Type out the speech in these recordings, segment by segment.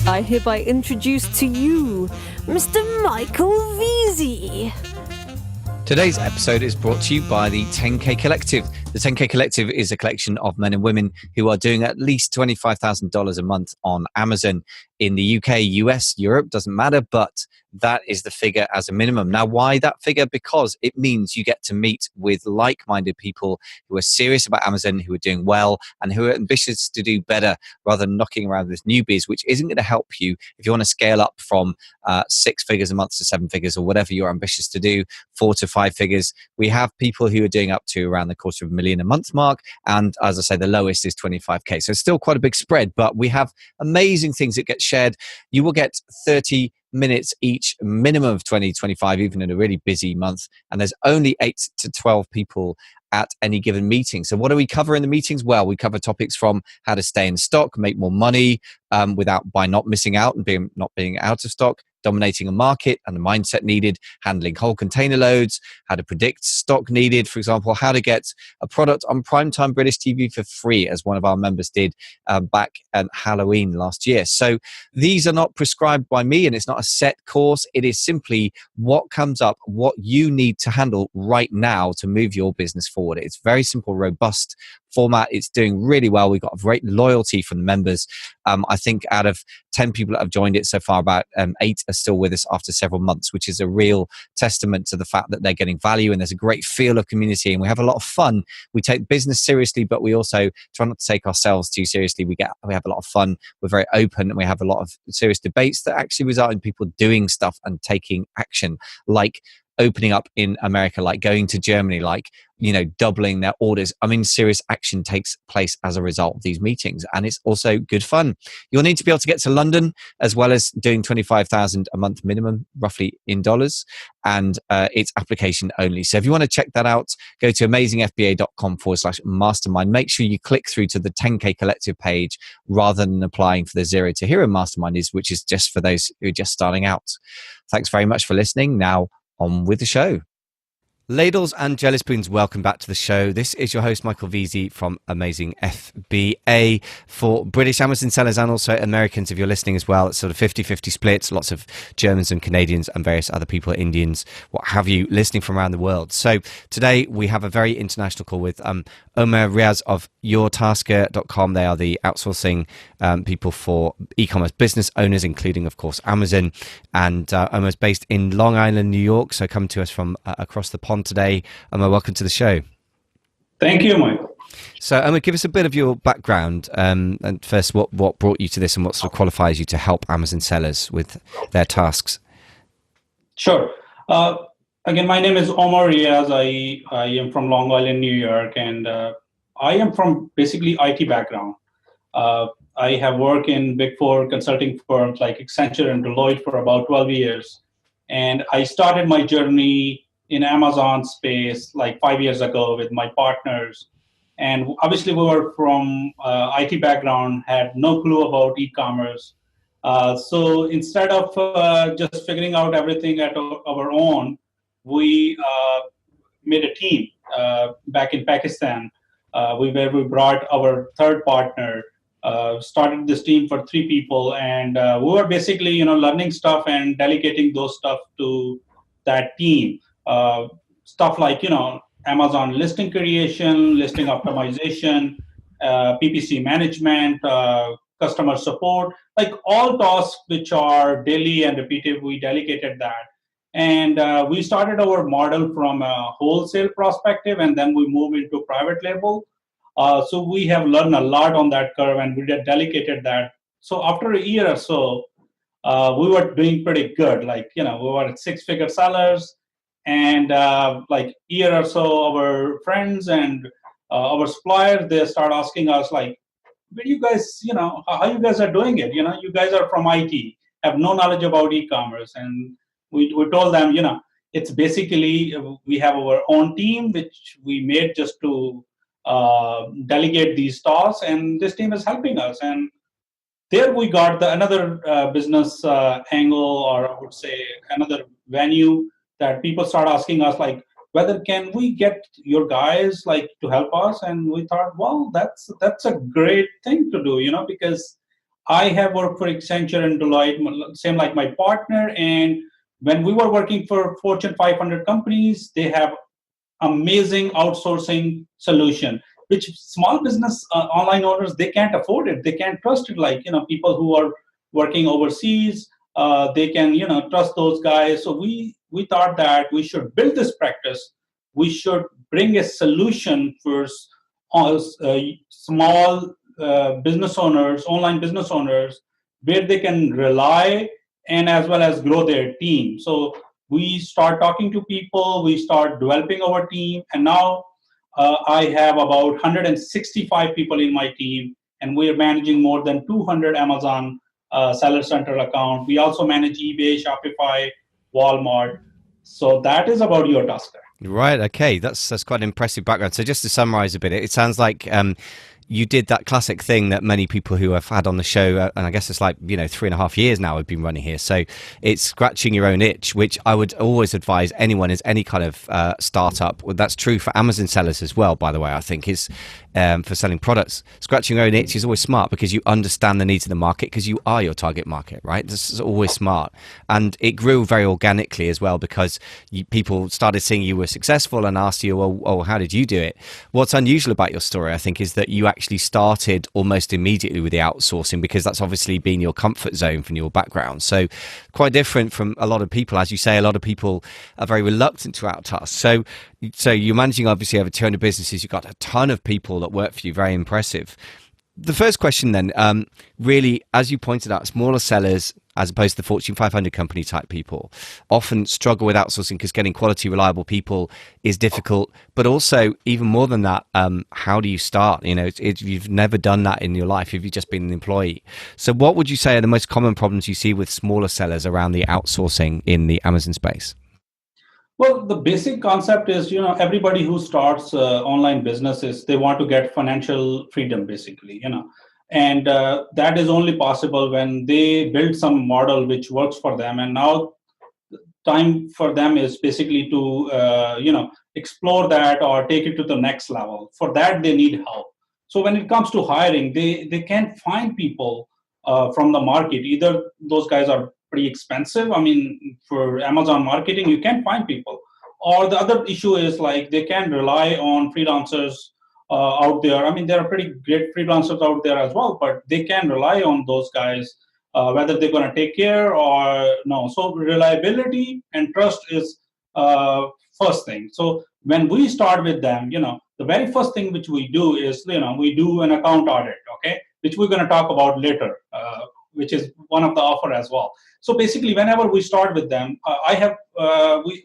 I hereby introduce to you Mr. Michael Veazey. Today's episode is brought to you by the 10K Collective. The 10K Collective is a collection of men and women who are doing at least $25,000 a month on Amazon in the UK, US, Europe, doesn't matter, but that is the figure as a minimum. Now, why that figure? Because it means you get to meet with like-minded people who are serious about Amazon, who are doing well, and who are ambitious to do better rather than knocking around with newbies, which isn't going to help you if you want to scale up from 6 figures a month to 7 figures or whatever you're ambitious to do, 4 to 5 figures. We have people who are doing up to around the $250,000 a month mark. And as I say, the lowest is 25K. So it's still quite a big spread, but we have amazing things that get shared. You will get 30 minutes each, minimum of 20, 25, even in a really busy month. And there's only 8 to 12 people at any given meeting. So what do we cover in the meetings? Well, we cover topics from how to stay in stock, make more money by not missing out and not being out of stock, dominating a market and the mindset needed, handling whole container loads, how to predict stock needed, for example, how to get a product on primetime British TV for free, as one of our members did back at Halloween last year. So these are not prescribed by me, and it's not a set course. It is simply what comes up, what you need to handle right now to move your business forward. It's very simple, robust format. It's doing really well. We've got great loyalty from the members. I think out of 10 people that have joined it so far, about 8 are still with us after several months, which is a real testament to the fact that they're getting value and there's a great feel of community and we have a lot of fun. We take business seriously, but we also try not to take ourselves too seriously. We have a lot of fun. We're very open and we have a lot of serious debates that actually result in people doing stuff and taking action, like opening up in America, like going to Germany, like, doubling their orders. I mean, serious action takes place as a result of these meetings, and it's also good fun. You'll need to be able to get to London, as well as doing 25,000 a month minimum, roughly in dollars, and it's application only. So if you want to check that out, go to amazingfba.com/mastermind. Make sure you click through to the 10K Collective page rather than applying for the Zero to Hero Mastermind, which is just for those who are just starting out. Thanks very much for listening. Now, on with the show. Ladles and jelly spoons, welcome back to the show. This is your host, Michael Veazey from Amazing FBA, for British Amazon sellers and also Americans, if you're listening as well. It's sort of 50-50 splits, lots of Germans and Canadians and various other people, Indians, what have you, listening from around the world. So today we have a very international call with Omer Riaz of yourtasker.com. They are the outsourcing people for e-commerce business owners, including, of course, Amazon. And Omer's based in Long Island, New York, so come to us from across the pond today. Omer, welcome to the show. Thank you, Michael. So, Omer, give us a bit of your background, and first, what brought you to this and what sort of qualifies you to help Amazon sellers with their tasks? Sure. Again, my name is Omer Riaz. I am from Long Island, New York, and I am from basically IT background. I have worked in Big Four consulting firms like Accenture and Deloitte for about 12 years. And I started my journey in Amazon space like 5 years ago with my partners. And obviously we were from IT background, had no clue about e-commerce. So instead of just figuring out everything at our own, we made a team back in Pakistan. We brought our third partner, started this team for 3 people, and we were basically learning stuff and delegating those stuff to that team. Stuff like Amazon listing creation, listing optimization, PPC management, customer support, like all tasks which are daily and repetitive. We delegated that. And we started our model from a wholesale perspective, and then we moved into private label. So we have learned a lot on that curve, and we delegated that. So after a year or so, we were doing pretty good. Like, we were at 6-figure sellers, and like year or so, our friends and our suppliers, they start asking us like, where you guys, how you guys are doing it? You guys are from IT, have no knowledge about e-commerce. And we told them, it's basically, we have our own team, which we made just to delegate these tasks, and this team is helping us. And there we got another business angle, or I would say another venue that people start asking us like, whether can we get your guys like to help us? And we thought, well, that's a great thing to do, because I have worked for Accenture and Deloitte, same like my partner. And when we were working for Fortune 500 companies, they have amazing outsourcing solution, which small business online owners, they can't afford it. They can't trust it. Like, people who are working overseas, they can, trust those guys. So we thought that we should build this practice. We should bring a solution for small business owners, online business owners, where they can rely and as well as grow their team. So we start talking to people, we start developing our team, and now I have about 165 people in my team, and we are managing more than 200 Amazon Seller Center account. We also manage eBay, Shopify, Walmart. So that is about your Tasker. Right. Okay. That's quite an impressive background. So just to summarize a bit, it sounds like you did that classic thing that many people who have had on the show, and I guess it's like, 3.5 years now I've been running here. So it's scratching your own itch, which I would always advise anyone is any kind of startup. Well, that's true for Amazon sellers as well, by the way. I think is for selling products. Scratching your own itch is always smart because you understand the needs of the market because you are your target market, right? This is always smart. And it grew very organically as well because people started seeing you were successful and asked you, oh, how did you do it? What's unusual about your story, I think, is that you actually started almost immediately with the outsourcing because that's obviously been your comfort zone from your background. So quite different from a lot of people. As you say, a lot of people are very reluctant to outtask. So you're managing obviously over 200 businesses. You've got a ton of people that work for you. Very impressive. The first question then, really, as you pointed out, smaller sellers, as opposed to the Fortune 500 company type people, often struggle with outsourcing because getting quality, reliable people is difficult. But also, even more than that, how do you start? You've never done that in your life if you've just been an employee. So what would you say are the most common problems you see with smaller sellers around the outsourcing in the Amazon space? Well, the basic concept is, everybody who starts online businesses, they want to get financial freedom, basically, and that is only possible when they build some model which works for them. And now time for them is basically to, explore that or take it to the next level. For that, they need help. So when it comes to hiring, they can't find people from the market. Either those guys are pretty expensive. I mean, for Amazon marketing, you can't find people. Or the other issue is like they can rely on freelancers out there. I mean, there are pretty great freelancers out there as well, but they can rely on those guys whether they're going to take care or no. So reliability and trust is first thing. So when we start with them, the very first thing which we do is, we do an account audit, okay, which we're going to talk about later, which is one of the offer as well. So basically, whenever we start with them,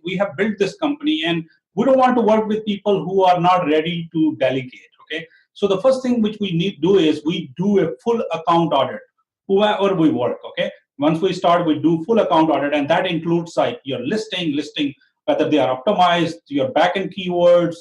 we have built this company, and we don't want to work with people who are not ready to delegate. Okay, so the first thing which we need to do is we do a full account audit, whoever we work. Okay, once we start, we do full account audit, and that includes like your listing whether they are optimized, your backend keywords,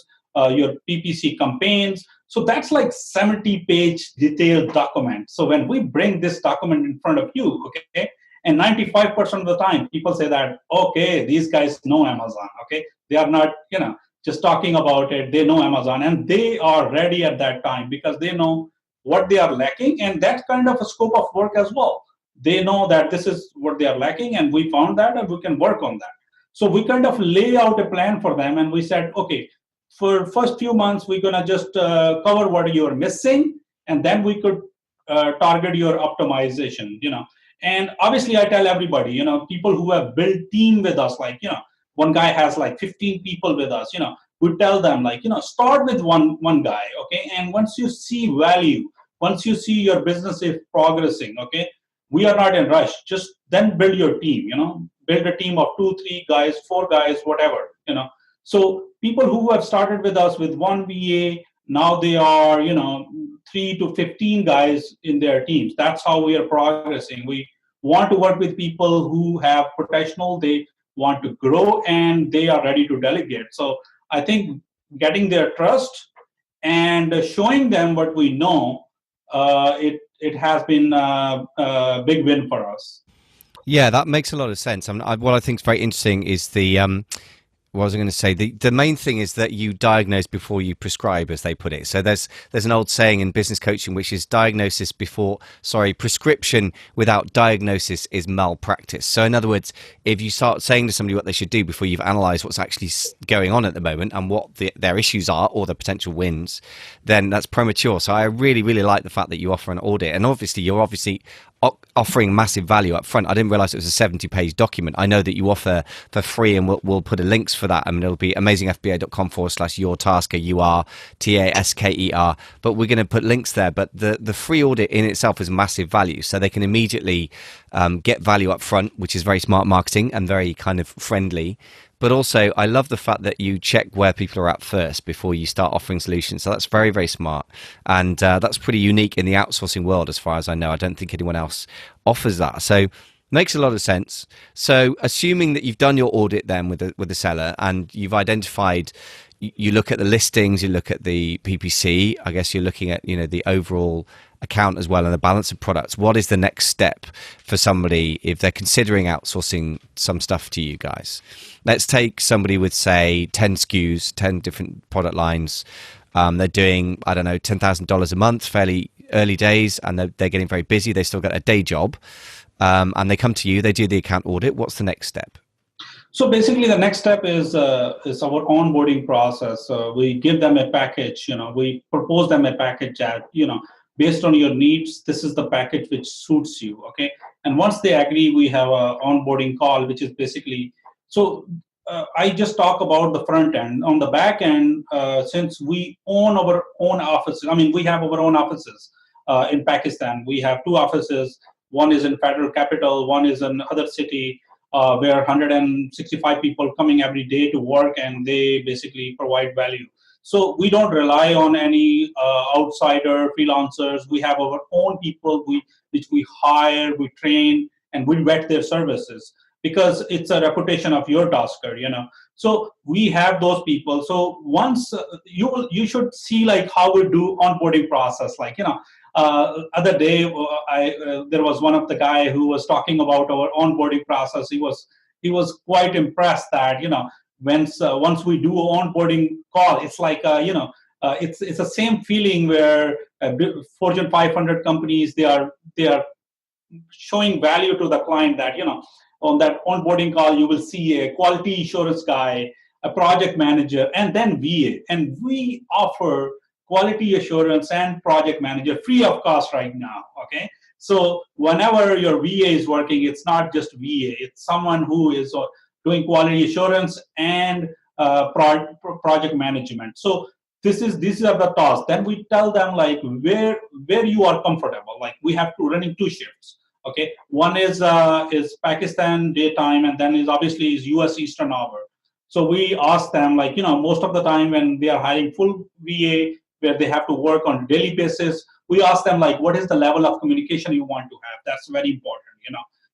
your PPC campaigns. So that's like 70-page detailed document. So when we bring this document in front of you, okay, and 95% of the time, people say that, okay, these guys know Amazon, okay? They are not, just talking about it. They know Amazon, and they are ready at that time because they know what they are lacking, and that's kind of a scope of work as well. They know that this is what they are lacking, and we found that, and we can work on that. So we kind of lay out a plan for them, and we said, okay, for first few months, we're gonna just cover what you're missing, and then we could target your optimization, And obviously, I tell everybody, people who have built team with us, like, one guy has like 15 people with us, we tell them like, start with one guy, okay? And once you see value, once you see your business is progressing, okay, we are not in rush. Just then build your team, build a team of 2, 3 guys, 4 guys, whatever, So people who have started with us with one VA, now they are, 3 to 15 guys in their teams. That's how we are progressing. We want to work with people who have potential, they want to grow, and they are ready to delegate. So I think getting their trust and showing them what we know, it has been a big win for us. Yeah, that makes a lot of sense. What I think is very interesting is the What was I going to say? The main thing is that you diagnose before you prescribe, as they put it. So there's an old saying in business coaching, which is prescription without diagnosis is malpractice. So in other words, if you start saying to somebody what they should do before you've analysed what's actually going on at the moment and what their issues are or the potential wins, then that's premature. So I really, really like the fact that you offer an audit, and obviously you're offering massive value up front. I didn't realize it was a 70-page document. I know that you offer for free, and we'll put a links for that. I mean, it'll be amazingfba.com/yourtasker, URTASKER. But we're going to put links there. But the free audit in itself is massive value, so they can immediately get value up front, which is very smart marketing and very kind of friendly. But also, I love the fact that you check where people are at first before you start offering solutions. So that's very, very smart. And that's pretty unique in the outsourcing world, as far as I know. I don't think anyone else offers that. So makes a lot of sense. So assuming that you've done your audit then with the seller and you've identified, you look at the listings, you look at the PPC, I guess you're looking at, the overall account as well and the balance of products. What is the next step for somebody if they're considering outsourcing some stuff to you guys? Let's take somebody with, say, 10 SKUs, 10 different product lines. They're doing, I don't know, $10,000 a month, fairly early days, and they're getting very busy. They still got a day job. And they come to you, they do the account audit. What's the next step? So basically, the next step is our onboarding process. We give them a package. We propose them a package that based on your needs, this is the package which suits you. Okay, and once they agree, we have a onboarding call, which is basically so. I just talk about the front end. On the back end, since we own our own offices, we have our own offices in Pakistan. We have two offices. One is in Federal Capital. One is in other city. Where 165 people coming every day to work, and they basically provide value. So we don't rely on any outsider freelancers. We have our own people which we hire, we train, and we vet their services because it's a reputation of your tasker. So we have those people. So once you should see like how we do onboarding process. Other day, there was one of the guy who was talking about our onboarding process. He was quite impressed that once we do an onboarding call, it's like it's the same feeling where Fortune 500 companies they are showing value to the client that on that onboarding call you will see a quality assurance guy, a project manager, and then VA, and we offer quality assurance and project manager free of cost right now. Okay, so whenever your VA is working, it's not just VA; it's someone who is doing quality assurance and project management. So these are the tasks. Then we tell them like where you are comfortable. Like we have to running two shifts. Okay, one is Pakistan daytime, and then is obviously is US Eastern hour. So we ask them like most of the time when they are hiring full VA, where they have to work on a daily basis, we ask them like, what is the level of communication you want to have? That's very important.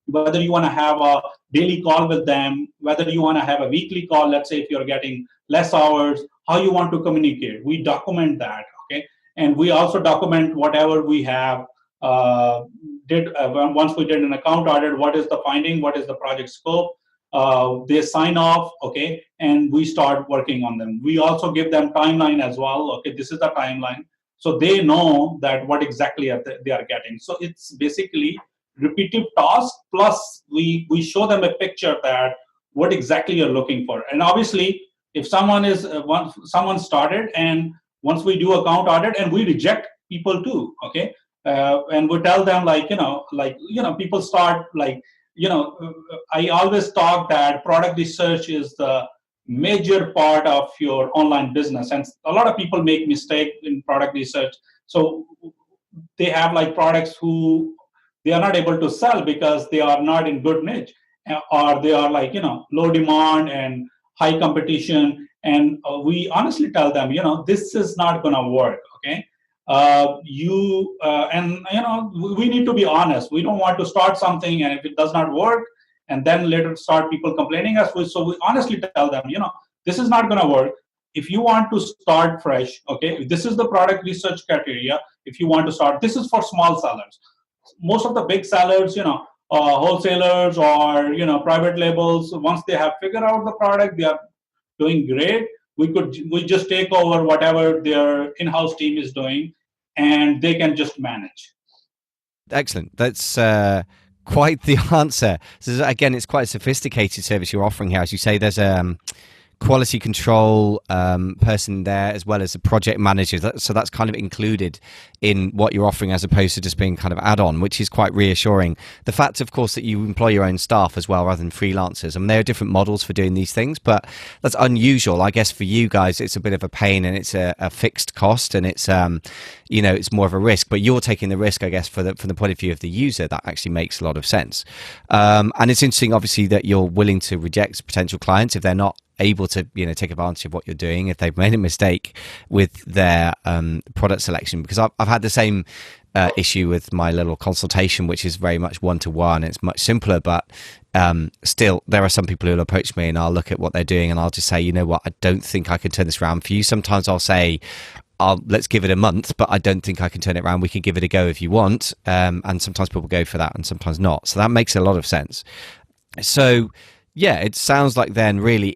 Whether you want to have a daily call with them, whether you want to have a weekly call, let's say if you're getting less hours, how you want to communicate. We document that, okay? And we also document whatever we have once we did an account audit, what is the finding, what is the project scope, they sign off, okay, and we start working on them. We also give them timeline as well. Okay, this is the timeline, so they know that what exactly they are getting. So it's basically repetitive task plus we show them a picture that what exactly you're looking for. And obviously, if someone started, and once we do account audit, and we reject people too, okay, and we tell them people start I always talk that product research is the major part of your online business, and a lot of people make mistake in product research. So they have like products who they are not able to sell because they are not in good niche, or they are low demand and high competition. And we honestly tell them, this is not going to work. Okay. We need to be honest. We don't want to start something, and if it does not work, and then later start people complaining us. So we honestly tell them, this is not going to work. If you want to start fresh, okay, this is the product research criteria. If you want to start, this is for small sellers. Most of the big sellers, wholesalers or private labels, once they have figured out the product, they are doing great, we just take over whatever their in-house team is doing, and they can just manage. Excellent. That's quite the answer. So again, it's quite a sophisticated service you're offering here. As you say, there's quality control person there, as well as a project manager. So that's kind of included in what you're offering, as opposed to just being kind of add-on, which is quite reassuring. The fact, of course, that you employ your own staff as well rather than freelancers. I mean, there are different models for doing these things, but that's unusual. I guess for you guys, it's a bit of a pain, and it's a fixed cost, and it's it's more of a risk. But you're taking the risk, I guess, from the point of view of the user. That actually makes a lot of sense. And it's interesting, obviously, that you're willing to reject potential clients if they're not able to take advantage of what you're doing, if they've made a mistake with their product selection. Because I've had the same issue with my little consultation, which is very much one-to-one. It's much simpler, but still there are some people who will approach me, and I'll look at what they're doing, and I'll just say, you know what, I don't think I can turn this around for you. Sometimes I'll say, let's give it a month, but I don't think I can turn it around. We can give it a go if you want. And sometimes people go for that and sometimes not. So that makes a lot of sense. So yeah, it sounds like then really,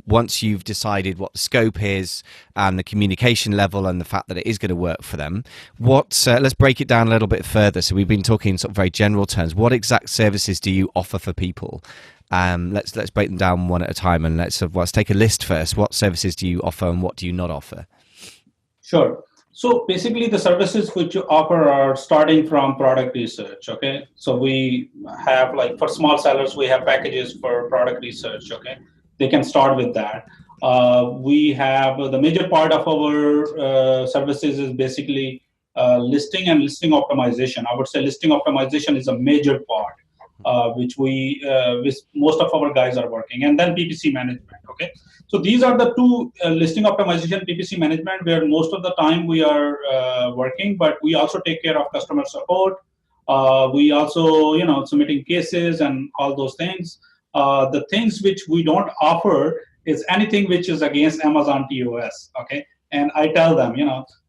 once you've decided what the scope is and the communication level and the fact that it is going to work for them, let's break it down a little bit further. So we've been talking in sort of very general terms. What exact services do you offer for people? Let's break them down one at a time, and let's take a list first. What services do you offer and what do you not offer? Sure. So basically, the services which you offer are starting from product research. Okay. So we have, like, for small sellers, we have packages for product research. Okay. They can start with that. We have the major part of our services is basically listing and listing optimization. I would say listing optimization is a major part, which most of our guys are working, and then PPC management. Okay. So these are the two, listing optimization, PPC management, where most of the time we are working, but we also take care of customer support. We also, submitting cases and all those things. The things which we don't offer is anything which is against Amazon TOS. Okay. And I tell them,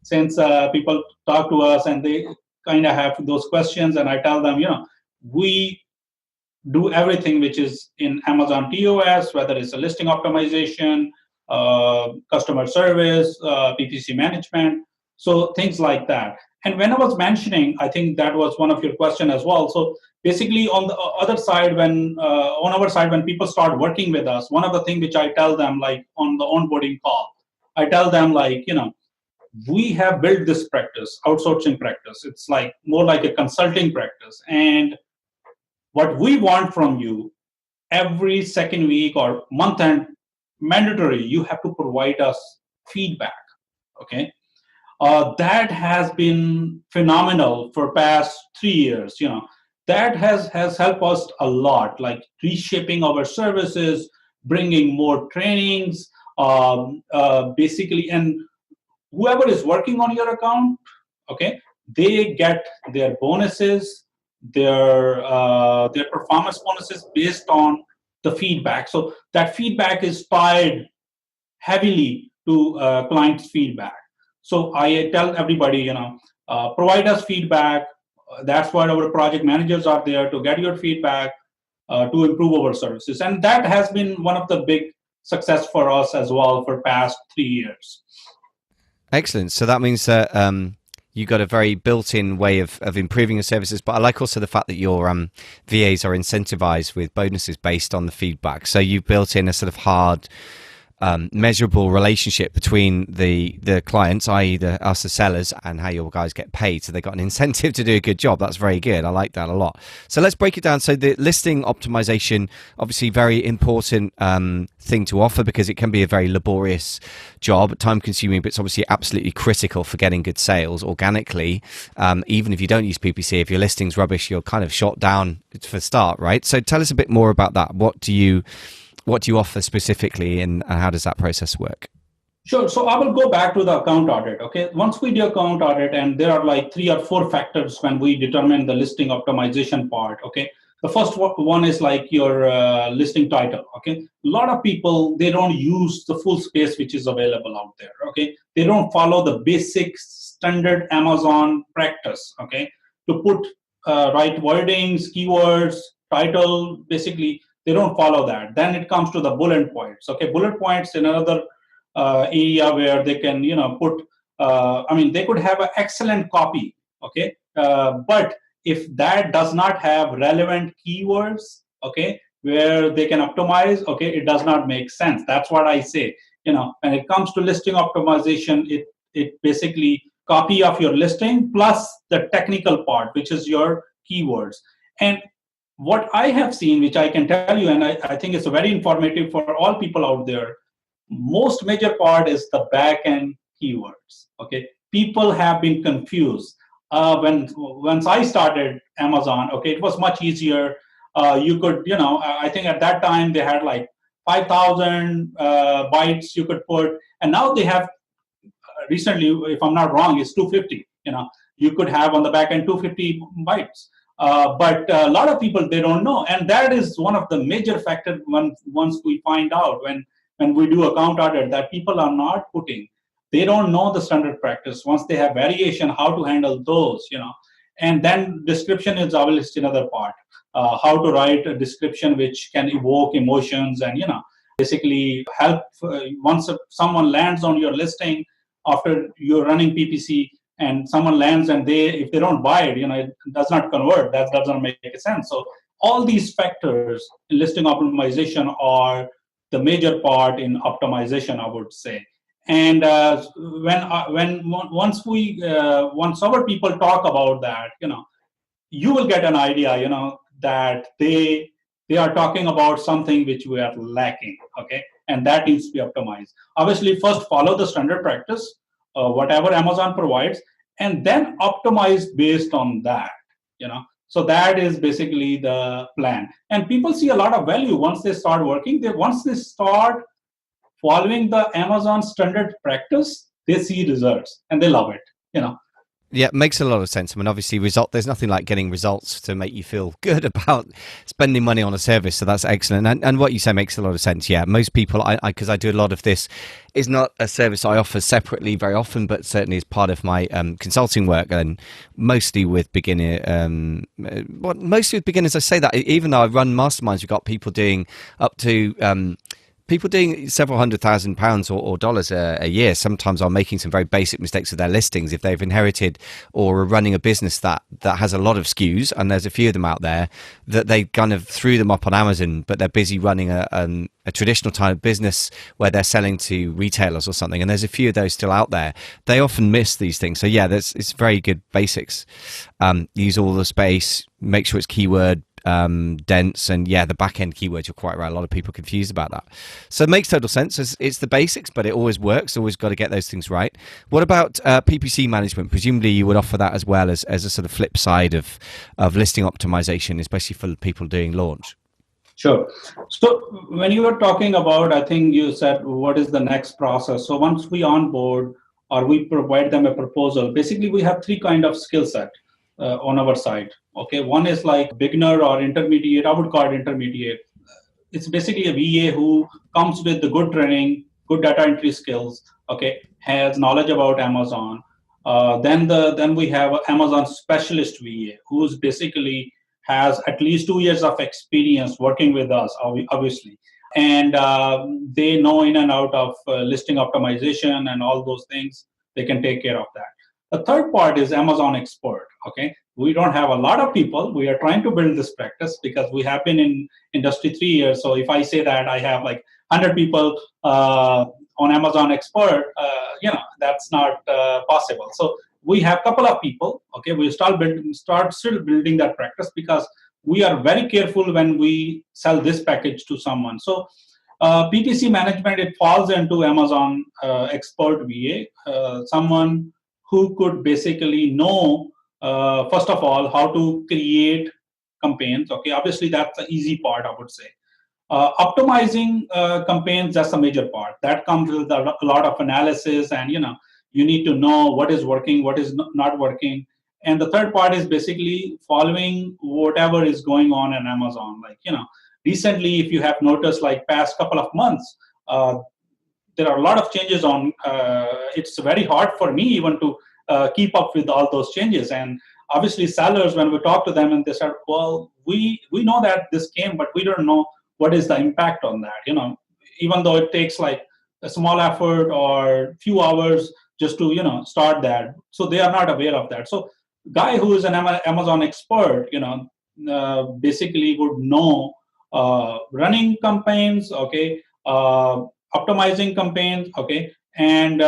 since people talk to us and they kind of have those questions, and I tell them, we do everything which is in Amazon TOS, whether it's a listing optimization, customer service, PPC management, so things like that. And when I was mentioning, I think that was one of your questions as well. So basically, on the other side, on our side, when people start working with us, one of the things which I tell them, like on the onboarding call, I tell them, like, we have built this practice, outsourcing practice. It's like more like a consulting practice, and what we want from you every second week or month end, mandatory, you have to provide us feedback. Okay. That has been phenomenal for past 3 years. That has helped us a lot, like reshaping our services, bringing more trainings, basically, and whoever is working on your account, okay, they get their bonuses, their performance bonuses based on the feedback. So that feedback is tied heavily to clients' feedback. So I tell everybody, provide us feedback. That's why our project managers are there, to get your feedback, to improve our services. And that has been one of the big success for us as well for past 3 years. Excellent. So that means that you got a very built-in way of improving your services, but I like also the fact that your VAs are incentivized with bonuses based on the feedback. So you've built in a sort of hard, measurable relationship between the clients, i.e. us the sellers, and how your guys get paid. So they got an incentive to do a good job. That's very good. I like that a lot. So let's break it down. So the listing optimization, obviously very important thing to offer, because it can be a very laborious job, time consuming, but it's obviously absolutely critical for getting good sales organically. Even if you don't use PPC, if your listing's rubbish, you're kind of shot down for start, right? So tell us a bit more about that. What do you offer specifically, and how does that process work? Sure. So I will go back to the account audit. Okay. Once we do account audit, and there are like 3 or 4 factors when we determine the listing optimization part. Okay. The first one is like your listing title. Okay. A lot of people, they don't use the full space which is available out there. Okay. They don't follow the basic standard Amazon practice. Okay. To put right wordings, keywords, title, basically they don't follow that. Then it comes to the bullet points. Okay, bullet points in another area where they can, put. They could have an excellent copy. Okay, but if that does not have relevant keywords, okay, where they can optimize, okay, it does not make sense. That's what I say. When it comes to listing optimization, it basically copy of your listing plus the technical part, which is your keywords. And what I have seen, which I can tell you, and I think it's very informative for all people out there, most major part is the back end keywords. Okay, people have been confused. Once I started Amazon, okay, it was much easier. You could, I think at that time they had like 5,000 bytes you could put, and now they have recently, if I'm not wrong, it's 250. You could have on the back end 250 bytes. But a lot of people, they don't know, and that is one of the major factors. Once we find out when we do account audit, that people are not putting, they don't know the standard practice. Once they have variation, how to handle those, and then description is obviously another part. How to write a description which can evoke emotions and basically help once someone lands on your listing after you're running PPC, and someone lands and if they don't buy it, it does not convert. That doesn't make sense. So all these factors in listing optimization are the major part in optimization, I would say. And once our people talk about that, you will get an idea, that they are talking about something which we are lacking. Okay, and that needs to be optimized. Obviously, first follow the standard practice, whatever Amazon provides, and then optimize based on that. So that is basically the plan. And people see a lot of value once they start working. Once they start following the Amazon standard practice, they see results and they love it. Yeah, it makes a lot of sense. I mean, obviously, there's nothing like getting results to make you feel good about spending money on a service. So that's excellent. And what you say makes a lot of sense. Yeah, most people, because I do a lot of this, is not a service I offer separately very often, but certainly as part of my consulting work, and mostly with beginners. I say that even though I run masterminds, we've got people doing up to people doing several £100,000 or dollars a year sometimes are making some very basic mistakes with their listings if they've inherited or are running a business that has a lot of SKUs, and there's a few of them out there that they kind of threw them up on Amazon, but they're busy running a traditional type of business where they're selling to retailers or something, and there's a few of those still out there. They often miss these things. So yeah, it's very good basics. Use all the space, make sure it's keyword dense, and the back end keywords, you're quite right, a lot of people are confused about that. So it makes total sense. It's the basics, but it always works. Always got to get those things right. What about PPC management? Presumably you would offer that as well as a sort of flip side of listing optimization, especially for people doing launch. Sure. So when you were talking about, I think you said, what is the next process? So once we onboard or we provide them a proposal, basically we have three kind of skill set on our side. Okay, one is like beginner or intermediate. I would call it intermediate. It's basically a VA who comes with the good training, good data entry skills. Okay, has knowledge about Amazon. Then we have Amazon specialist VA, who's basically has at least 2 years of experience working with us, obviously, and they know in and out of listing optimization and all those things. They can take care of that. The third part is Amazon expert. Okay, we don't have a lot of people. We are trying to build this practice because we have been in industry 3 years. So if I say that I have like 100 people on Amazon expert, that's not possible. So we have a couple of people. Okay, we start still building that practice because we are very careful when we sell this package to someone. So PPC management, it falls into Amazon expert VA, someone who could basically know, first of all, how to create campaigns. Okay, obviously that's the easy part, I would say. Optimizing campaigns, that's a major part. That comes with a lot of analysis, and you need to know what is working, what is not working. And the third part is basically following whatever is going on in Amazon. Like, recently, if you have noticed, like past couple of months, there are a lot of changes on. It's very hard for me even to keep up with all those changes. And obviously sellers, when we talk to them and they said, well, we know that this came, but we don't know what is the impact on that? Even though it takes like a small effort or few hours just to start that, so they are not aware of that. So guy who is an Amazon expert, basically would know running campaigns, okay, optimizing campaigns, okay, and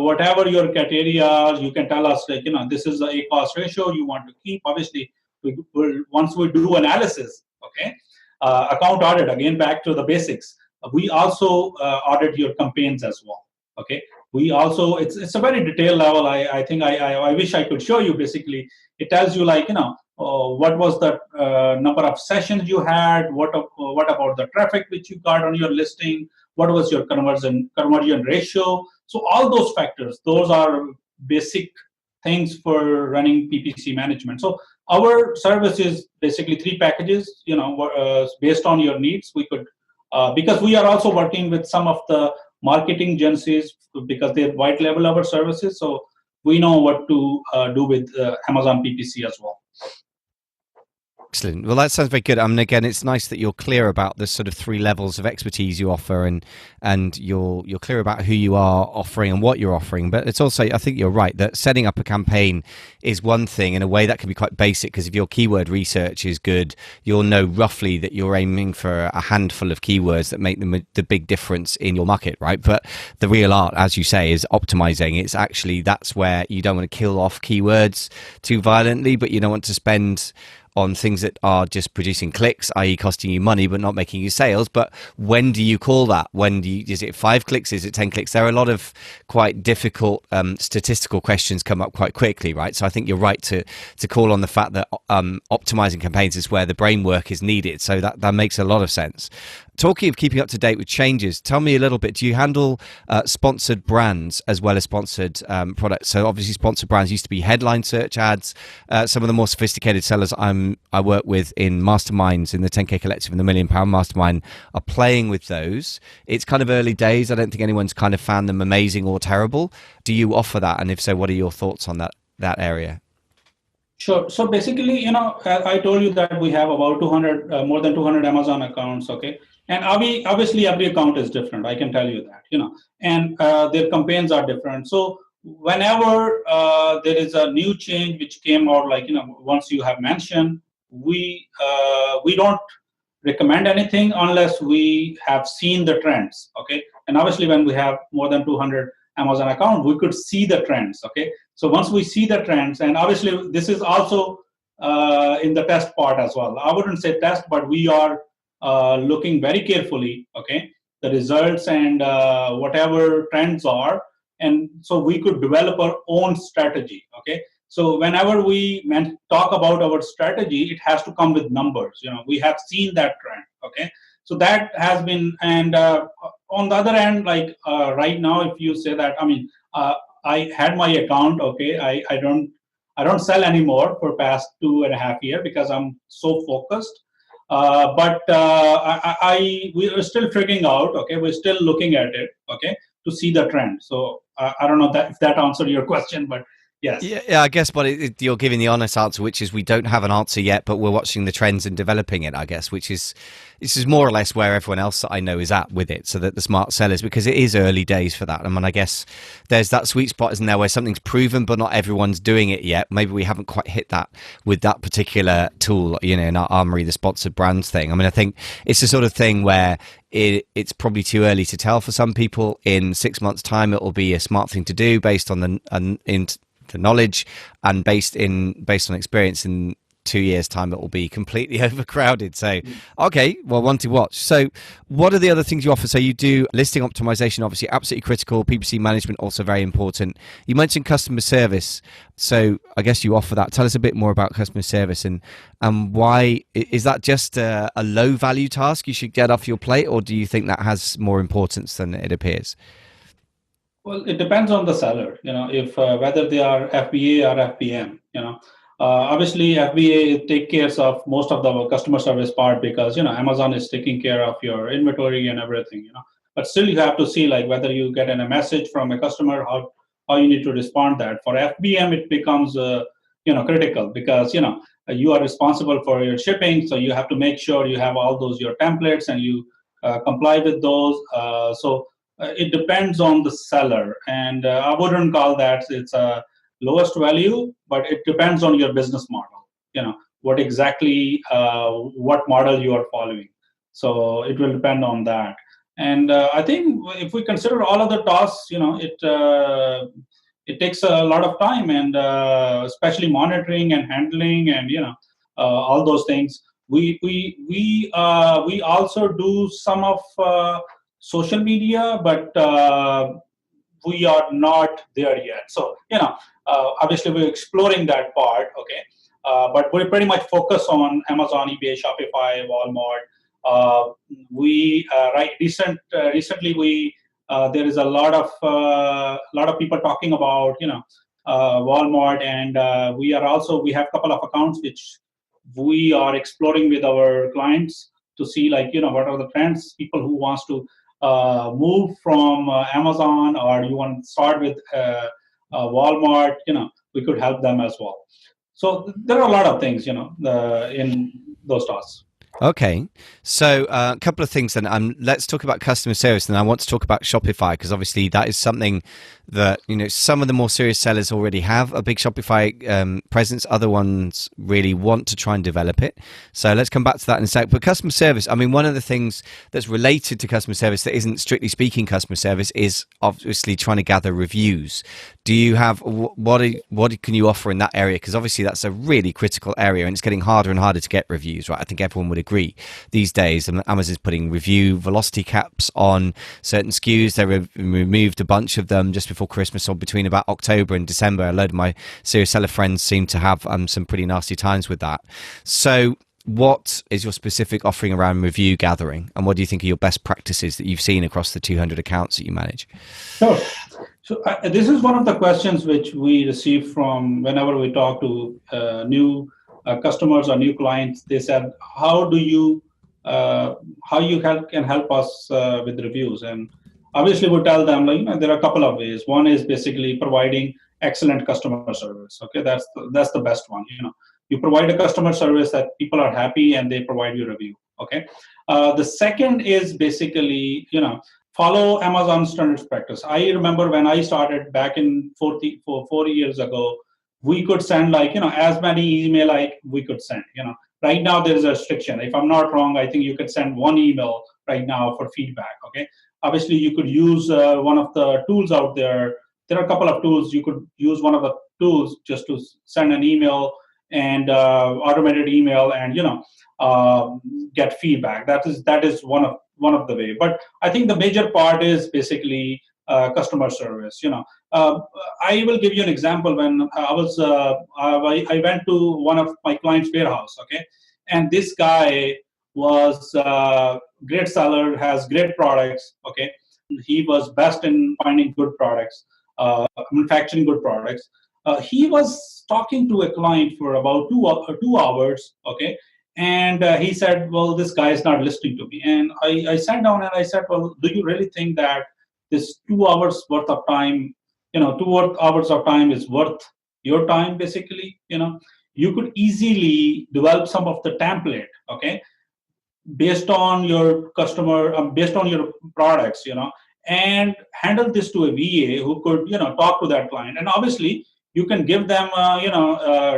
whatever your criteria, you can tell us, like, this is the A cost ratio you want to keep. Obviously, we will, once we do analysis, okay, account audit, again back to the basics. We also audit your campaigns as well. Okay, we also, it's a very detailed level. I think I wish I could show you. Basically, it tells you, like, what was the number of sessions you had, what about the traffic which you got on your listing, what was your conversion ratio. So all those factors, those are basic things for running PPC management. So our service is basically 3 packages, based on your needs. We could, because we are also working with some of the marketing agencies, because they white label our services. So we know what to do with Amazon PPC as well. Excellent. Well, that sounds very good. I mean, again, it's nice that you're clear about the sort of 3 levels of expertise you offer, and you're clear about who you are offering and what you're offering. But it's also, I think you're right, that setting up a campaign is one thing in a way that can be quite basic, because if your keyword research is good, you'll know roughly that you're aiming for a handful of keywords that make the big difference in your market, right? But the real art, as you say, is optimizing. It's actually, that's where you don't want to kill off keywords too violently, but you don't want to spend on things that are just producing clicks, i.e. costing you money but not making you sales. But when do you call that? Is it 5 clicks? Is it 10 clicks? There are a lot of quite difficult statistical questions come up quite quickly, right? So I think you're right to call on the fact that optimizing campaigns is where the brain work is needed. So that makes a lot of sense. Talking of keeping up to date with changes, tell me a little bit, do you handle sponsored brands as well as sponsored products? So obviously sponsored brands used to be headline search ads. Some of the more sophisticated sellers I work with in masterminds, in the 10K Collective and the £1 Million Mastermind, are playing with those. It's kind of early days. I don't think anyone's kind of found them amazing or terrible. Do you offer that? And if so, what are your thoughts on that area? Sure. So basically, I told you that we have about 200, more than 200 Amazon accounts, okay? And obviously every account is different, I can tell you that, and their campaigns are different. So whenever there is a new change which came out, like, once you have mentioned, we don't recommend anything unless we have seen the trends, okay? And obviously when we have more than 200 Amazon account, we could see the trends, okay? So once we see the trends, and obviously this is also in the test part as well. I wouldn't say test, but we are looking very carefully, okay, the results and whatever trends are, and so we could develop our own strategy, okay? So whenever we talk about our strategy, it has to come with numbers. We have seen that trend, okay? So that has been, and on the other hand, like right now, if you say that, I mean, I had my account, okay, I don't sell anymore for past 2.5 years because I'm so focused. But we are still figuring out, okay, we're still looking at it, okay, to see the trend. So I don't know if that answered your question, but yes. Yeah, I guess, but you're giving the honest answer, which is we don't have an answer yet, but we're watching the trends and developing it, I guess, this is more or less where everyone else that I know is at with it, so that the smart sellers, because it is early days for that. I mean, I guess there's that sweet spot, isn't there, where something's proven, but not everyone's doing it yet. Maybe we haven't quite hit that with that particular tool, in our armory, the sponsored brands thing. I mean, I think it's the sort of thing where it's probably too early to tell for some people. In 6 months' time, it will be a smart thing to do based on the knowledge, and based on experience. In 2 years' time, it will be completely overcrowded. So, okay, well, one to watch. So, what are the other things you offer? So, you do listing optimization, obviously absolutely critical. PPC management, also very important. You mentioned customer service. So, I guess you offer that. Tell us a bit more about customer service and why. Is that just a low value task you should get off your plate, or do you think that has more importance than it appears? Well, it depends on the seller, if whether they are FBA or FBM, obviously FBA take care of most of the customer service part, because, Amazon is taking care of your inventory and everything, but still you have to see, like, whether you get a message from a customer, how you need to respond that. For FBM, it becomes, critical, because, you are responsible for your shipping, so you have to make sure you have all those your templates and you comply with those. It depends on the seller, and I wouldn't call that it's a lowest value, but it depends on your business model. What exactly what model you are following. So it will depend on that. And I think if we consider all of the tasks, it takes a lot of time, and especially monitoring and handling, and all those things. We also do some of social media, but we are not there yet. So obviously we're exploring that part. Okay, but we pretty much focus on Amazon, eBay, Shopify, Walmart. Recently we there is a lot of people talking about Walmart, and we have a couple of accounts which we are exploring with our clients to see what are the trends, people who wants to move from Amazon, or you want to start with Walmart. We could help them as well. So there are a lot of things in those tasks. Okay, so a couple of things then. Let's talk about customer service, and I want to talk about Shopify, because obviously that is something that some of the more serious sellers already have a big Shopify presence. Other ones really want to try and develop it. So let's come back to that in a sec. But customer service, I mean, one of the things that's related to customer service that isn't strictly speaking customer service is obviously trying to gather reviews. Do you have what can you offer in that area? Because obviously that's a really critical area, and it's getting harder and harder to get reviews, right? I think everyone would agree these days. Amazon's putting review velocity caps on certain SKUs. They removed a bunch of them just before Christmas, or between about October and December. A load of my serious seller friends seem to have some pretty nasty times with that. So what is your specific offering around review gathering, and what do you think are your best practices that you've seen across the 200 accounts that you manage? Sure. So this is one of the questions which we receive from whenever we talk to new customers or new clients. They said, how you can help us with reviews? And obviously we tell them, there are a couple of ways. One is basically providing excellent customer service. Okay, that's the best one. You provide a customer service that people are happy and they provide you a review. Okay. The second is basically follow Amazon standards practice. I remember when I started back in 4 years ago, we could send as many email we could send. Right now there is a restriction. If I'm not wrong, I think you could send one email right now for feedback. Okay. Obviously, you could use one of the tools out there. There are a couple of tools. You could use one of the tools just to send an email and automated email, and get feedback. That is one of the way. But I think the major part is basically customer service. I will give you an example. When I went to one of my clients' warehouse. Okay, and this guy was great seller, has great products. Okay, he was best in finding good products, manufacturing good products. He was talking to a client for about 2 hours. Okay, and he said, well, this guy is not listening to me. And I sat down and I said, well, do you really think that this 2 hours worth of time, 2 hours of time is worth your time? Basically, you could easily develop some of the template. Okay, based on your customer, based on your products, and handle this to a VA who could, talk to that client. And obviously, you can give them,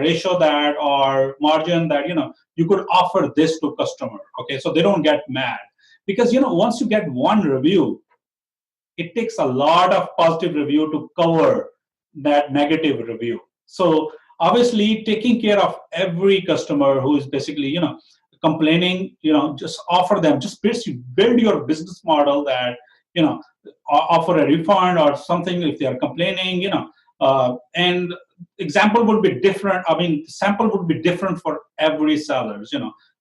ratio that or margin that, you could offer this to customer. Okay, so they don't get mad, because once you get one review, it takes a lot of positive review to cover that negative review. So obviously, taking care of every customer who is basically, complaining, just offer them, just build your business model that, offer a refund or something if they are complaining, and example would be different. I mean, sample would be different for every sellers.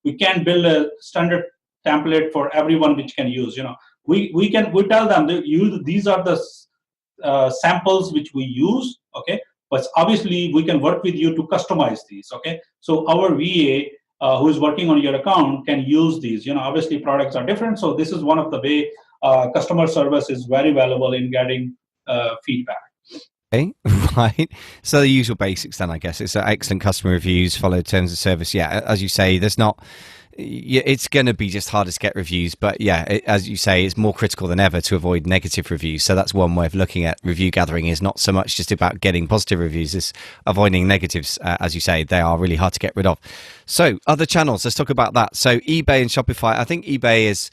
We can't build a standard template for everyone which can use. We tell them that these are the samples which we use. Okay, but obviously we can work with you to customize these. Okay, so our VA who is working on your account can use these. Obviously products are different, so this is one of the way customer service is very valuable in getting feedback. Okay, right. So the usual basics then, I guess. It's excellent customer reviews, follow terms of service. Yeah, as you say, there's not... It's going to be just harder to get reviews, but yeah, as you say, it's more critical than ever to avoid negative reviews. So that's one way of looking at review gathering, is not so much just about getting positive reviews, it's avoiding negatives. As you say, they are really hard to get rid of. So other channels, let's talk about that. So eBay and Shopify. I think eBay is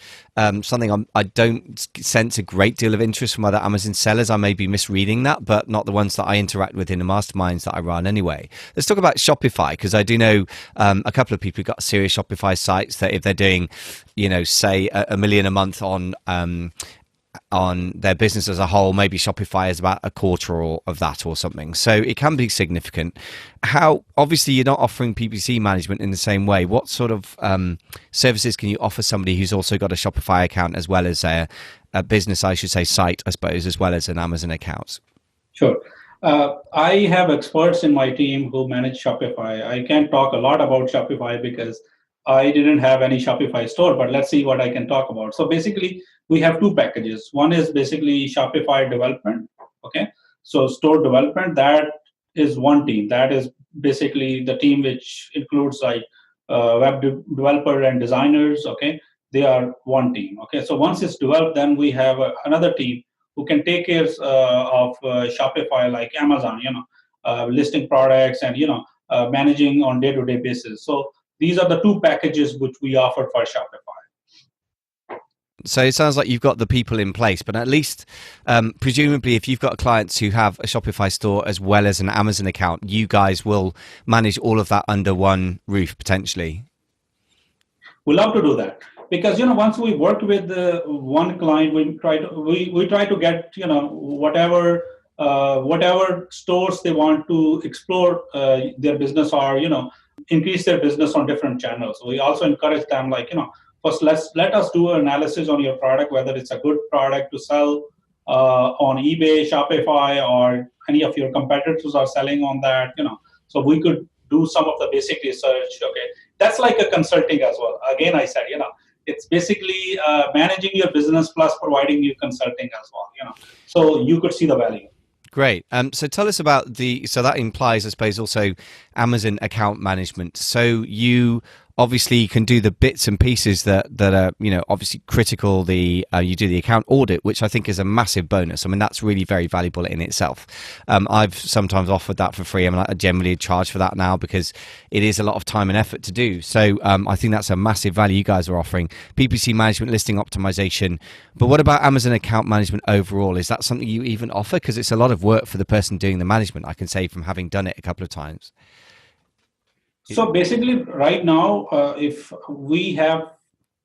something I don't sense a great deal of interest from other Amazon sellers. I may be misreading that, but not the ones that I interact with in the masterminds that I run anyway. Let's talk about Shopify, because I do know a couple of people who've got serious Shopify sites that if they're doing, say $1 million a month on their business as a whole, maybe Shopify is about a quarter of that or something. So it can be significant. How, obviously you're not offering PPC management in the same way. What sort of services can you offer somebody who's also got a Shopify account as well as a business, I should say, site, I suppose, as well as an Amazon account? Sure. I have experts in my team who manage Shopify. I can't talk a lot about Shopify because I didn't have any Shopify store, but let's see what I can talk about. So basically, we have two packages. One is basically Shopify development. Okay. So store development, that is one team. That is basically the team which includes like web developer and designers. Okay. They are one team. Okay. So once it's developed, then we have another team who can take care of Shopify, like Amazon, listing products and, managing on day-to-day basis. So these are the two packages which we offer for Shopify. So it sounds like you've got the people in place, but at least presumably if you've got clients who have a Shopify store as well as an Amazon account, you guys will manage all of that under one roof potentially. We love to do that because once we work with one client, we try to get whatever stores they want to explore their business or increase their business on different channels. We also encourage them first let us do an analysis on your product, whether it's a good product to sell on eBay, Shopify, or any of your competitors are selling on that. So we could do some of the basic research. Okay, that's like a consulting as well. Again, I said it's basically managing your business plus providing you consulting as well. So you could see the value. Great. So tell us about so that implies, I suppose, also Amazon account management. So you obviously can do the bits and pieces that are, obviously critical. You do the account audit, which I think is a massive bonus. I mean, that's really very valuable in itself. I've sometimes offered that for free. I mean, I generally charge for that now because it is a lot of time and effort to do. So I think that's a massive value you guys are offering. PPC management, listing optimization. But what about Amazon account management overall? Is that something you even offer? Because it's a lot of work for the person doing the management, I can say, from having done it a couple of times. So basically, right now, if we have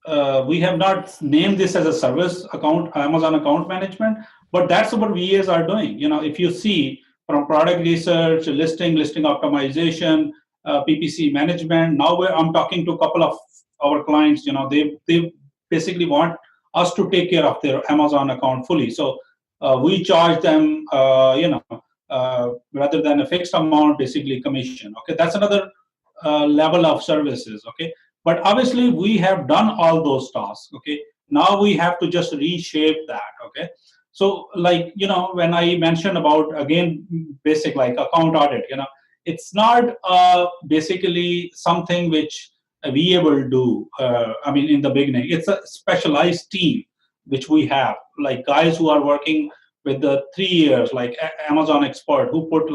not named this as a service account, Amazon account management, but that's what VAs are doing. If you see from product research, listing optimization, PPC management. Now I'm talking to a couple of our clients. They basically want us to take care of their Amazon account fully. So we charge them, rather than a fixed amount, basically commission. Okay, that's another level of services. Okay, but obviously we have done all those tasks. Okay, now we have to just reshape that. Okay, so when I mentioned about, again, basic like account audit, it's not basically something which we will do. In the beginning, it's a specialized team which we have, like guys who are working with the 3 years, like Amazon expert, who put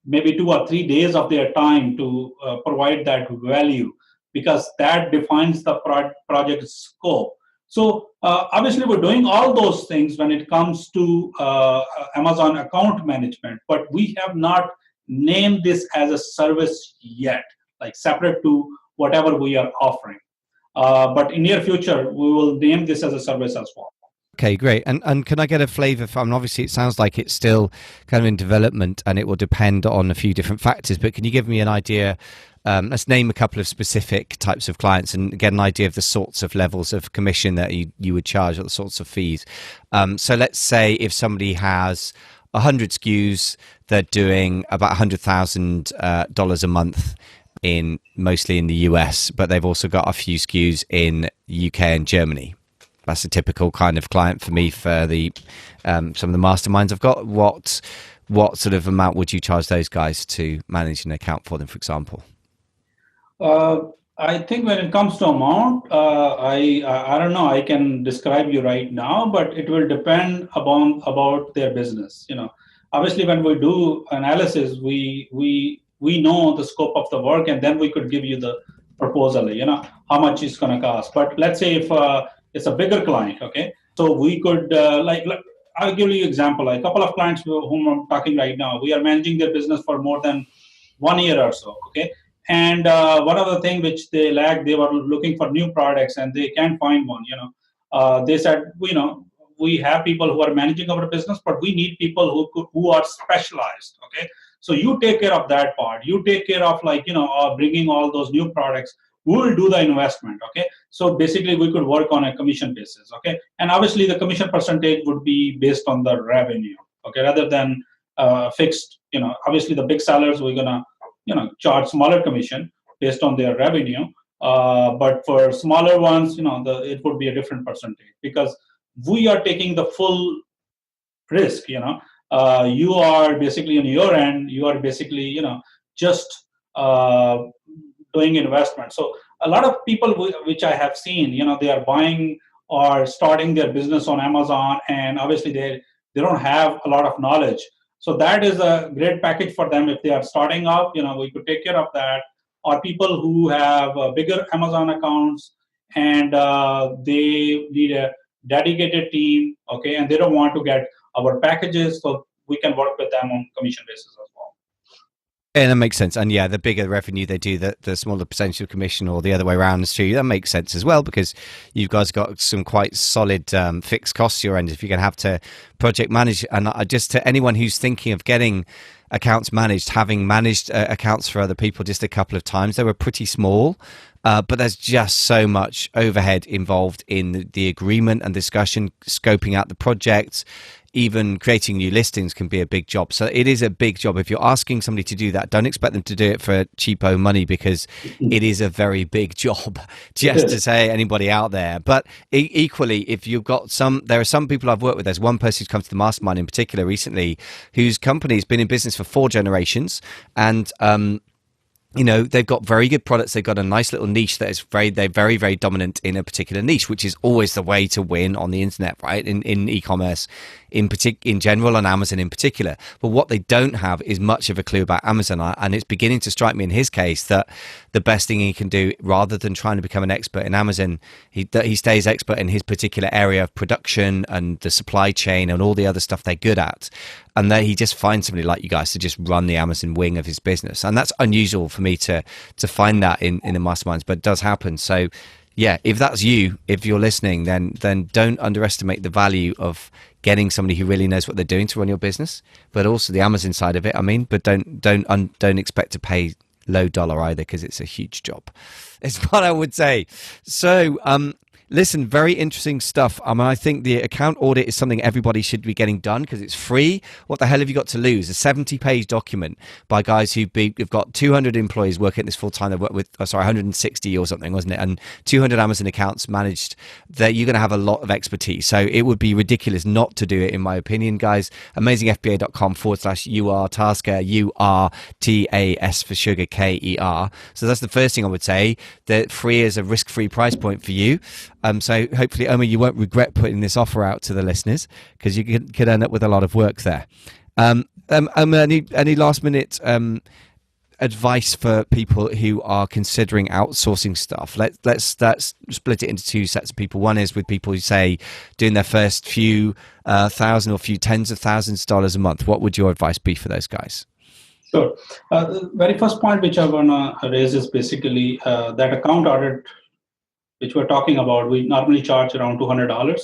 maybe 2 or 3 days of their time to provide that value, because that defines the project scope. So obviously we're doing all those things when it comes to Amazon account management, but we have not named this as a service yet, like separate to whatever we are offering. But in near future, we will name this as a service as well. Okay, great. And can I get a flavour from, obviously it sounds like it's still kind of in development and it will depend on a few different factors, but can you give me an idea, let's name a couple of specific types of clients and get an idea of the sorts of levels of commission that you would charge, or the sorts of fees. So let's say if somebody has 100 SKUs, they're doing about $100,000 a month, mostly in the US, but they've also got a few SKUs in UK and Germany. That's a typical kind of client for me for the some of the masterminds I've got. what sort of amount would you charge those guys to manage an account for them, for example? I think when it comes to amount, I don't know. I can describe you right now, but it will depend upon about their business. Obviously, when we do analysis, we know the scope of the work, and then we could give you the proposal. How much it's going to cost. But let's say if it's a bigger client, okay, so we could I'll give you an example. Like a couple of clients whom I'm talking right now, we are managing their business for more than 1 year or so, okay. And one of the things which they lacked, they were looking for new products and they can't find one. They said, we have people who are managing our business, but we need people who are specialized. Okay, so you take care of that part. You take care of bringing all those new products. We will do the investment. Okay, so basically we could work on a commission basis. Okay, and obviously the commission percentage would be based on the revenue. Okay, rather than fixed. Obviously the big sellers we're gonna charge smaller commission based on their revenue. But for smaller ones, it would be a different percentage because we are taking the full risk. You are basically on your end. You are basically just doing investment. So a lot of people which I have seen, they are buying or starting their business on Amazon, and obviously they don't have a lot of knowledge. So that is a great package for them if they are starting up. We could take care of that. Or people who have bigger Amazon accounts and they need a dedicated team, okay, and they don't want to get our packages, so we can work with them on commission basis as well. And that makes sense. And yeah, the bigger revenue they do, the smaller percentage of commission, or the other way around is true. That makes sense as well, because you guys got some quite solid fixed costs your end if you're going to have to project manage. And just to anyone who's thinking of getting accounts managed, having managed accounts for other people just a couple of times, they were pretty small. But there's just so much overhead involved in the agreement and discussion, scoping out the projects. Even creating new listings can be a big job. So it is a big job. If you're asking somebody to do that, don't expect them to do it for cheapo money, because it is a very big job, just to say anybody out there. But equally, if you've got there are some people I've worked with. There's one person who's come to the mastermind in particular recently, whose company's been in business for 4 generations. And, they've got very good products. They've got a nice little niche that is they're very, very dominant in a particular niche, which is always the way to win on the internet, right? In e-commerce, in general, on Amazon in particular. But what they don't have is much of a clue about Amazon. And it's beginning to strike me in his case that the best thing he can do, rather than trying to become an expert in Amazon, he stays expert in his particular area of production and the supply chain and all the other stuff they're good at. And then he just finds somebody like you guys to just run the Amazon wing of his business. And that's unusual for me to find that in the masterminds, but it does happen. So yeah, if that's you, if you're listening, then don't underestimate the value of getting somebody who really knows what they're doing to run your business, but also the Amazon side of it. But don't expect to pay low dollar either, because it's a huge job. It's what I would say. So, listen, very interesting stuff. I think the account audit is something everybody should be getting done because it's free. What the hell have you got to lose? A 70-page document by guys who've got 200 employees working at this full time. They work with 160 or something, wasn't it? And 200 Amazon accounts managed. That you're going to have a lot of expertise. So it would be ridiculous not to do it, in my opinion, guys. AmazingFBA.com/UR Tasker, URTAS for sugar, KER. So that's the first thing I would say. That free is a risk-free price point for you. So hopefully, Omer, you won't regret putting this offer out to the listeners, because you could end up with a lot of work there. Any last minute advice for people who are considering outsourcing stuff? Let's split it into 2 sets of people. One is with people who say doing their first few thousand or few tens of thousands of dollars a month. What would your advice be for those guys? Sure. The very first point which I want to raise is basically that account audit which we're talking about. We normally charge around $200.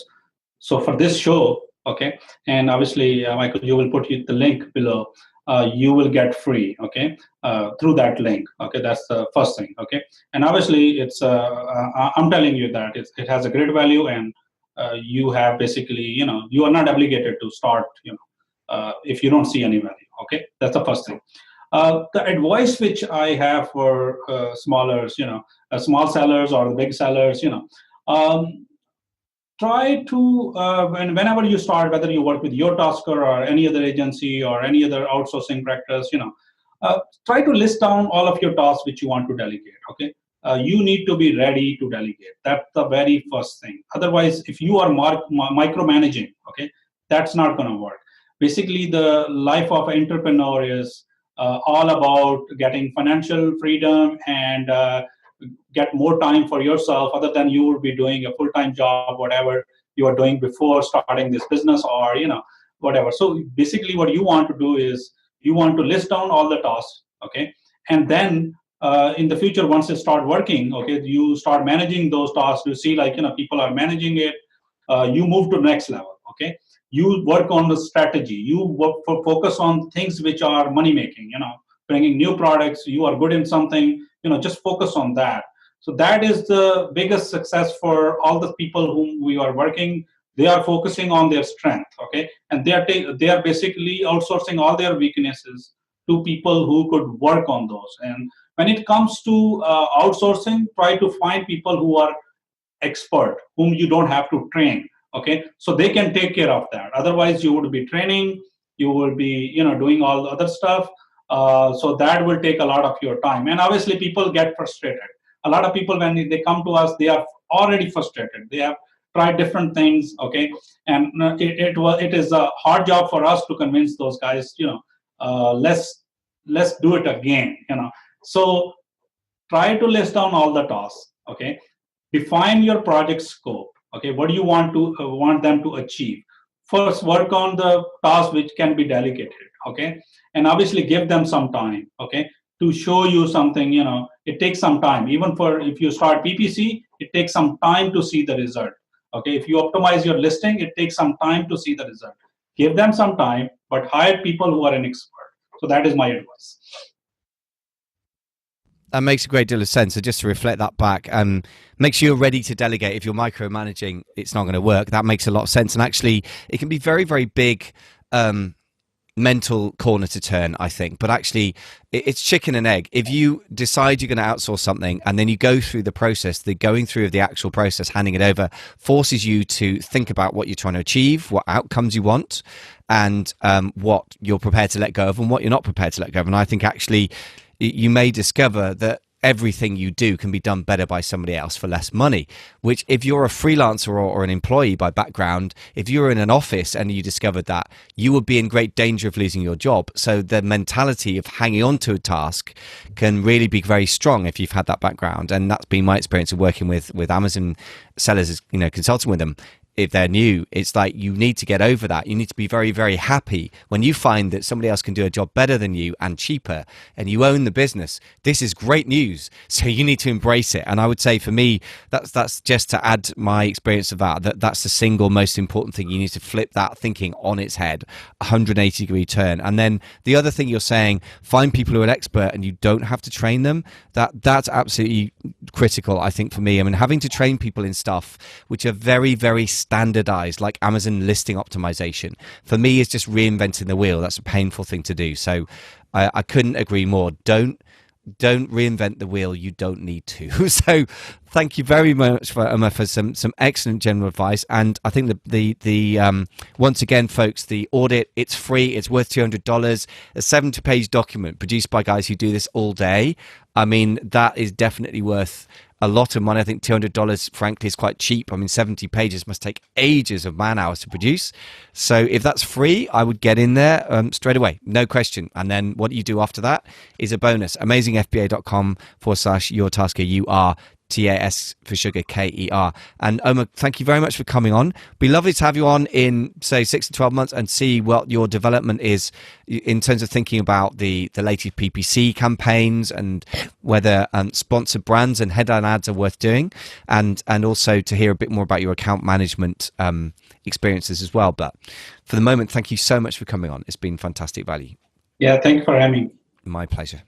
So for this show, okay, and obviously, Michael, you will put the link below. You will get free, okay, through that link. Okay, that's the first thing. Okay, and obviously, it's I'm telling you that it has a great value, and you have basically, you are not obligated to start, if you don't see any value. Okay, that's the first thing. The advice which I have for small sellers or the big sellers, try to, whenever you start, whether you work with your tasker or any other agency or any other outsourcing practice, try to list down all of your tasks which you want to delegate. Okay, you need to be ready to delegate. That's the very first thing. Otherwise, if you are micromanaging, okay, that's not going to work. Basically, the life of an entrepreneur is all about getting financial freedom and get more time for yourself, other than you would be doing a full-time job, whatever you are doing before starting this business, or whatever. So basically, what you want to do is you want to list down all the tasks, okay, and then in the future, once it start working, okay, you start managing those tasks. You see, like, people are managing it. You move to the next level, okay. You work on the strategy. You focus on things which are money making. Bringing new products. You are good in something. Just focus on that. So that is the biggest success for all the people whom we are working. They are focusing on their strength, okay, and they are basically outsourcing all their weaknesses to people who could work on those. And when it comes to outsourcing, try to find people who are expert, whom you don't have to train, okay, so they can take care of that. Otherwise, you would be training, you will be doing all the other stuff. So that will take a lot of your time, and obviously people get frustrated. A lot of people, when they come to us, they are already frustrated. They have tried different things, okay, and it is a hard job for us to convince those guys, let's do it again. So try to list down all the tasks, okay. Define your project scope, okay. What do you want them to achieve? First, work on the tasks which can be delegated, okay, and obviously give them some time, okay, to show you something. It takes some time. Even for if you start PPC, it takes some time to see the result, okay. If you optimize your listing, it takes some time to see the result. Give them some time, but hire people who are an expert. So that is my advice. That makes a great deal of sense. So just to reflect that back, make sure you're ready to delegate. If you're micromanaging, it's not going to work. That makes a lot of sense. And actually, it can be very, very big mental corner to turn, I think. But actually, it's chicken and egg. If you decide you're going to outsource something and then you go through the process, the going through of the actual process, handing it over, forces you to think about what you're trying to achieve, what outcomes you want, and what you're prepared to let go of and what you're not prepared to let go of. And I think actually you may discover that everything you do can be done better by somebody else for less money, which if you're a freelancer or an employee by background, if you're in an office and you discovered that, you would be in great danger of losing your job. So the mentality of hanging on to a task can really be very strong if you've had that background. And that's been my experience of working with Amazon sellers, consulting with them. If they're new, it's like you need to get over that. You need to be very, very happy when you find that somebody else can do a job better than you and cheaper, and you own the business. This is great news. So you need to embrace it. And I would say for me, that's just to add my experience of that's the single most important thing. You need to flip that thinking on its head, 180-degree turn. And then the other thing you're saying, find people who are an expert and you don't have to train them. That's absolutely critical, I think, for me. I mean, having to train people in stuff which are very, very standardized, like Amazon listing optimization, for me is just reinventing the wheel. That's a painful thing to do. So I couldn't agree more. Don't reinvent the wheel. You don't need to. So thank you very much for some excellent general advice. And I think the once again, folks, the audit, it's free. It's worth $200. A 70-page document produced by guys who do this all day. I mean, that is definitely worth a lot of money. I think $200, frankly, is quite cheap. I mean, 70 pages must take ages of man hours to produce. So if that's free, I would get in there straight away, no question. And then what you do after that is a bonus. AmazingFBA.com/yourtasker. TAS for sugar, KER. And Omar, thank you very much for coming on. Be lovely to have you on in, say, 6 to 12 months and see what your development is in terms of thinking about the latest PPC campaigns and whether sponsored brands and headline ads are worth doing, and also to hear a bit more about your account management experiences as well. But for the moment, thank you so much for coming on. It's been fantastic value. Yeah, thank you for having me. My pleasure.